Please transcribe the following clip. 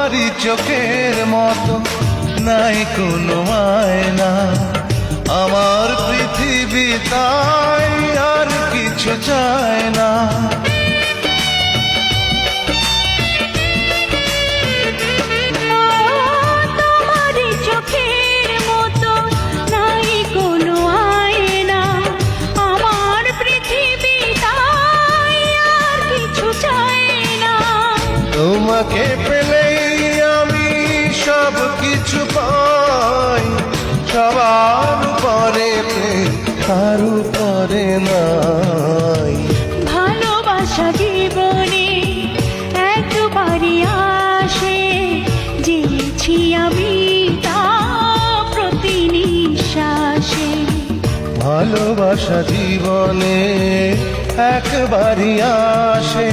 তোমারই চোখের মতো নাই কোনো আয়না, আমার পৃথিবী তাই আর কিছু চায় না। তোমারই চোখের মতো নাই কোনো আয়না, আমার পৃথিবী তাই আর কিছু চায় না। তোমাকে পেলেই আমি সব কিছু পাই, সবার উপরে প্রেম তার উপরে নাই। ভালোবাসা জীবনে একবারই আসে, জেনেছি আমি তা প্রতি নিঃশ্বাসে। ভালোবাসা জীবনে একবারই আসে।